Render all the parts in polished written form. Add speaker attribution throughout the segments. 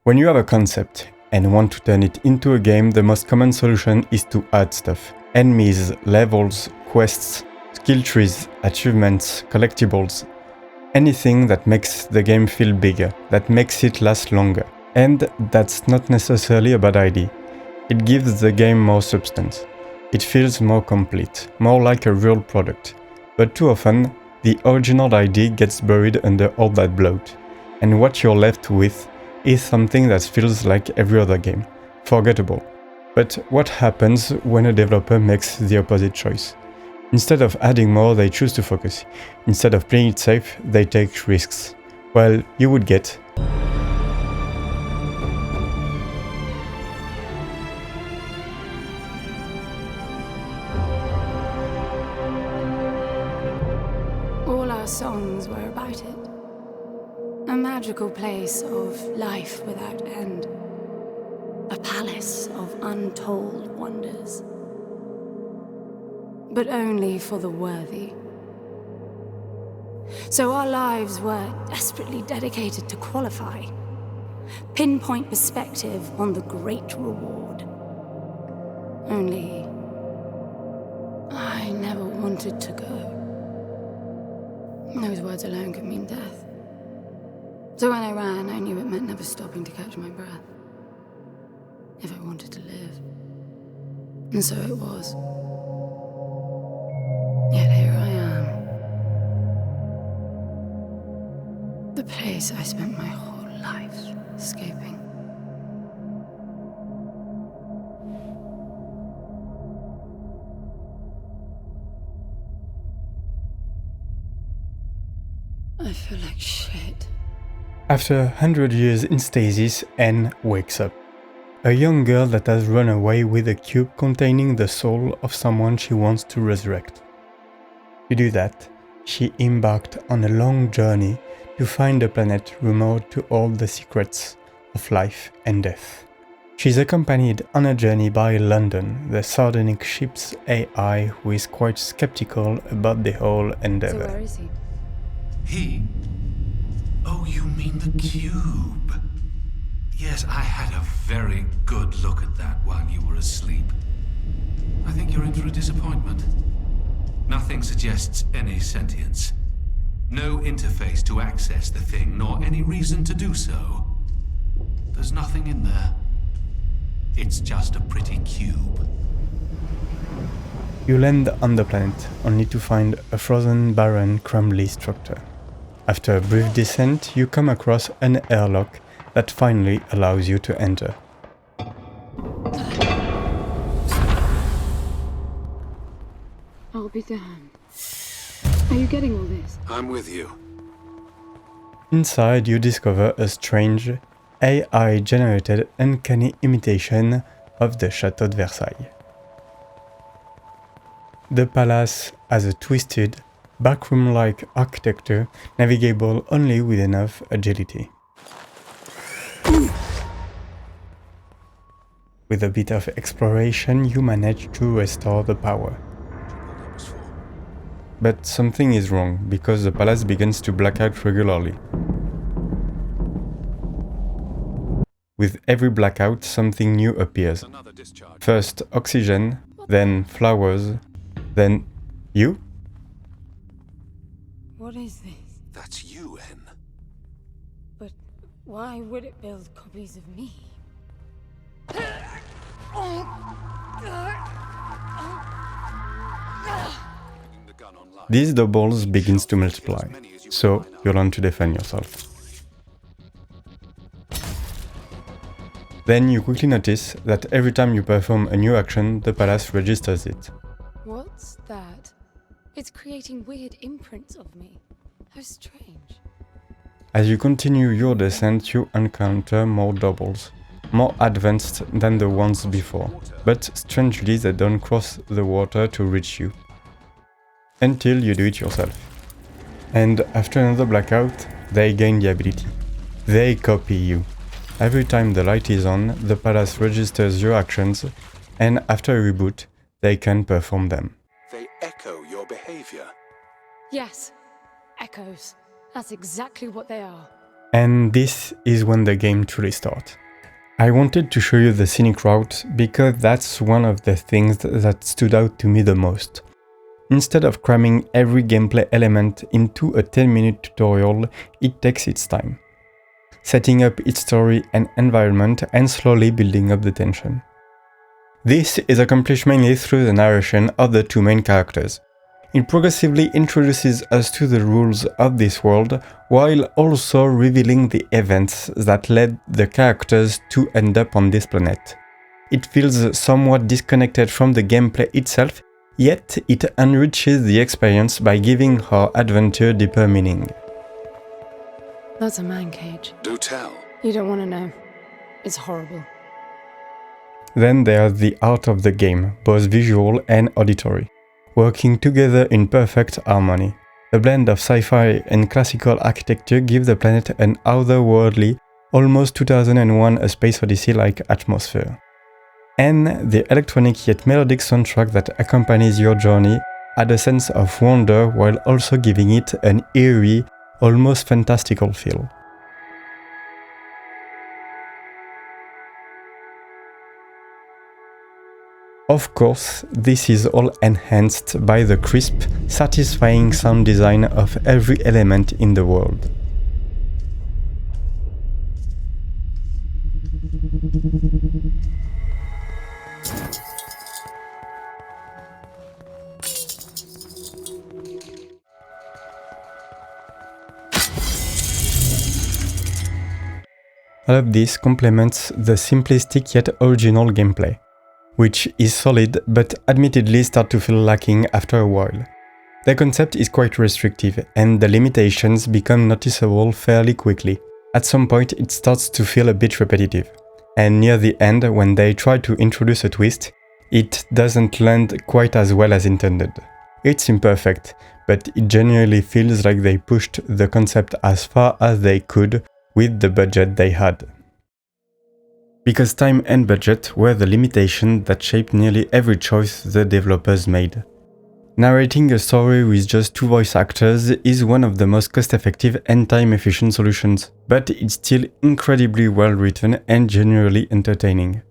Speaker 1: When you have a concept and want to turn it into a game, the most common solution is to add stuff. Enemies, levels, quests, skill trees, achievements, collectibles. Anything that makes the game feel bigger, that makes it last longer. And that's not necessarily a bad idea. It gives the game more substance. It feels more complete, more like a real product. But too often, the original idea gets buried under all that bloat. And what you're left with is something that feels like every other game. Forgettable. But what happens when a developer makes the opposite choice? Instead of adding more, they choose to focus. Instead of playing it safe, they take risks. Well, you would get
Speaker 2: all our songs were about it. A magical place of life without end. A palace of untold wonders. But only for the worthy. So our lives were desperately dedicated to qualify. Pinpoint perspective on the great reward. Only I never wanted to go. Those words alone could mean death. So when I ran, I knew it meant never stopping to catch my breath. If I wanted to live. And so it was. Yet here I am. The place I spent my whole life escaping. I feel like shit.
Speaker 1: After 100 years in stasis, Anne wakes up. A young girl that has run away with a cube containing the soul of someone she wants to resurrect. To do that, she embarked on a long journey to find a planet rumored to hold the secrets of life and death. She's accompanied on a journey by London, the sardonic ship's AI, who is quite skeptical about the whole endeavor.
Speaker 2: So where is he?
Speaker 3: He? Oh, you mean the cube? Yes, I had a very good look at that while you were asleep. I think you're in for a disappointment. Nothing suggests any sentience. No interface to access the thing, nor any reason to do so. There's nothing in there. It's just a pretty cube.
Speaker 1: You land on the planet, only to find a frozen, barren, crumbly structure. After a brief descent, you come across an airlock that finally allows you to enter.
Speaker 2: I'll be damned. Are you getting all this?
Speaker 3: I'm with you.
Speaker 1: Inside, you discover a strange, AI-generated uncanny imitation of the Château de Versailles. The palace has a twisted, backroom-like architecture, navigable only with enough agility. With a bit of exploration, you manage to restore the power. But something is wrong, because the palace begins to black out regularly. With every blackout, something new appears. First oxygen, then flowers, then you?
Speaker 2: What is this?
Speaker 3: That's you, N.
Speaker 2: But why would it build copies of me?
Speaker 1: These doubles begins to multiply, so you learn to defend yourself. Then you quickly notice that every time you perform a new action, the palace registers it.
Speaker 2: What's that? It's creating weird imprints of me. How strange.
Speaker 1: As you continue your descent, you encounter more doubles, more advanced than the ones before, but strangely they don't cross the water to reach you. Until you do it yourself. And after another blackout, they gain the ability. They copy you. Every time the light is on, the palace registers your actions, and after a reboot, they can perform them.
Speaker 3: They echo your behavior.
Speaker 2: Yes. Echoes. That's exactly what they are.
Speaker 1: And this is when the game truly starts. I wanted to show you the scenic route because that's one of the things that stood out to me the most. Instead of cramming every gameplay element into a 10-minute tutorial, it takes its time, setting up its story and environment and slowly building up the tension. This is accomplished mainly through the narration of the two main characters. It progressively introduces us to the rules of this world, while also revealing the events that led the characters to end up on this planet. It feels somewhat disconnected from the gameplay itself, yet it enriches the experience by giving our adventure deeper meaning.
Speaker 2: That's a man cage.
Speaker 3: Do tell.
Speaker 2: You don't want to know. It's horrible.
Speaker 1: Then there's the art of the game, both visual and auditory, working together in perfect harmony. The blend of sci-fi and classical architecture gives the planet an otherworldly, almost 2001 A Space Odyssey-like atmosphere. And the electronic yet melodic soundtrack that accompanies your journey adds a sense of wonder while also giving it an eerie, almost fantastical feel. Of course, this is all enhanced by the crisp, satisfying sound design of every element in the world. All of this complements the simplistic yet original gameplay, which is solid but admittedly start to feel lacking after a while. The concept is quite restrictive and the limitations become noticeable fairly quickly. At some point it starts to feel a bit repetitive, and near the end when they try to introduce a twist, it doesn't land quite as well as intended. It's imperfect, but it genuinely feels like they pushed the concept as far as they could with the budget they had. Because time and budget were the limitation that shaped nearly every choice the developers made. Narrating a story with just 2 voice actors is one of the most cost-effective and time-efficient solutions, but it's still incredibly well written and genuinely entertaining.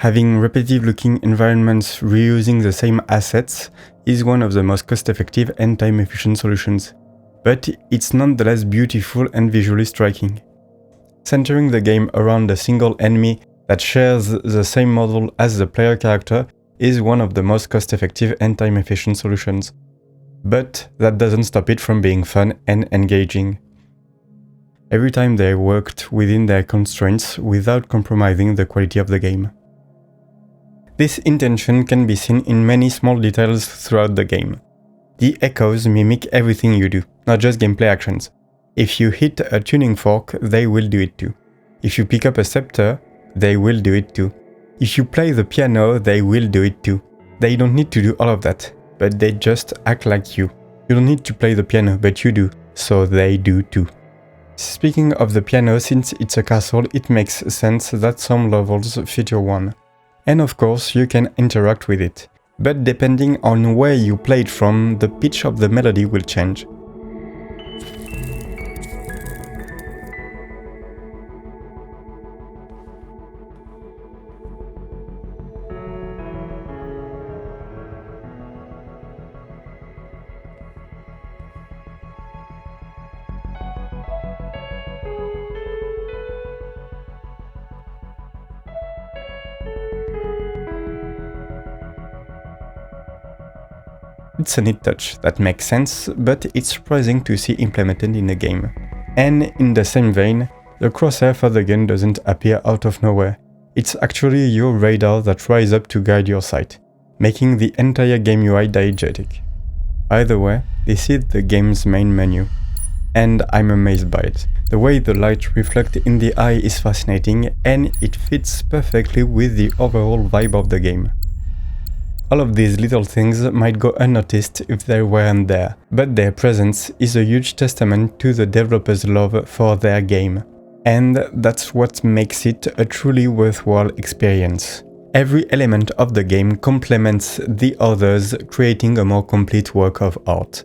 Speaker 1: Having repetitive-looking environments reusing the same assets is one of the most cost-effective and time-efficient solutions, but it's nonetheless beautiful and visually striking. Centering the game around a single enemy that shares the same model as the player character is one of the most cost-effective and time-efficient solutions. But that doesn't stop it from being fun and engaging. Every time they worked within their constraints without compromising the quality of the game. This intention can be seen in many small details throughout the game. The echoes mimic everything you do, not just gameplay actions. If you hit a tuning fork, they will do it too. If you pick up a scepter, they will do it too. If you play the piano, they will do it too. They don't need to do all of that, but they just act like you. You don't need to play the piano, but you do, so they do too. Speaking of the piano, since it's a castle, it makes sense that some levels feature one. And of course, you can interact with it. But depending on where you play it from, the pitch of the melody will change. It's a neat touch that makes sense, but it's surprising to see implemented in a game. And in the same vein, the crosshair for the gun doesn't appear out of nowhere. It's actually your radar that rises up to guide your sight, making the entire game UI diegetic. Either way, this is the game's main menu, and I'm amazed by it. The way the light reflects in the eye is fascinating, and it fits perfectly with the overall vibe of the game. All of these little things might go unnoticed if they weren't there, but their presence is a huge testament to the developers' love for their game. And that's what makes it a truly worthwhile experience. Every element of the game complements the others, creating a more complete work of art.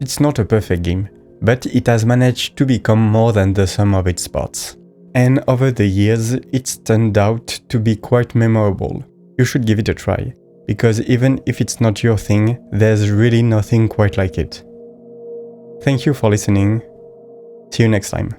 Speaker 1: It's not a perfect game, but it has managed to become more than the sum of its parts. And over the years, it's turned out to be quite memorable. You should give it a try, because even if it's not your thing, there's really nothing quite like it. Thank you for listening. See you next time.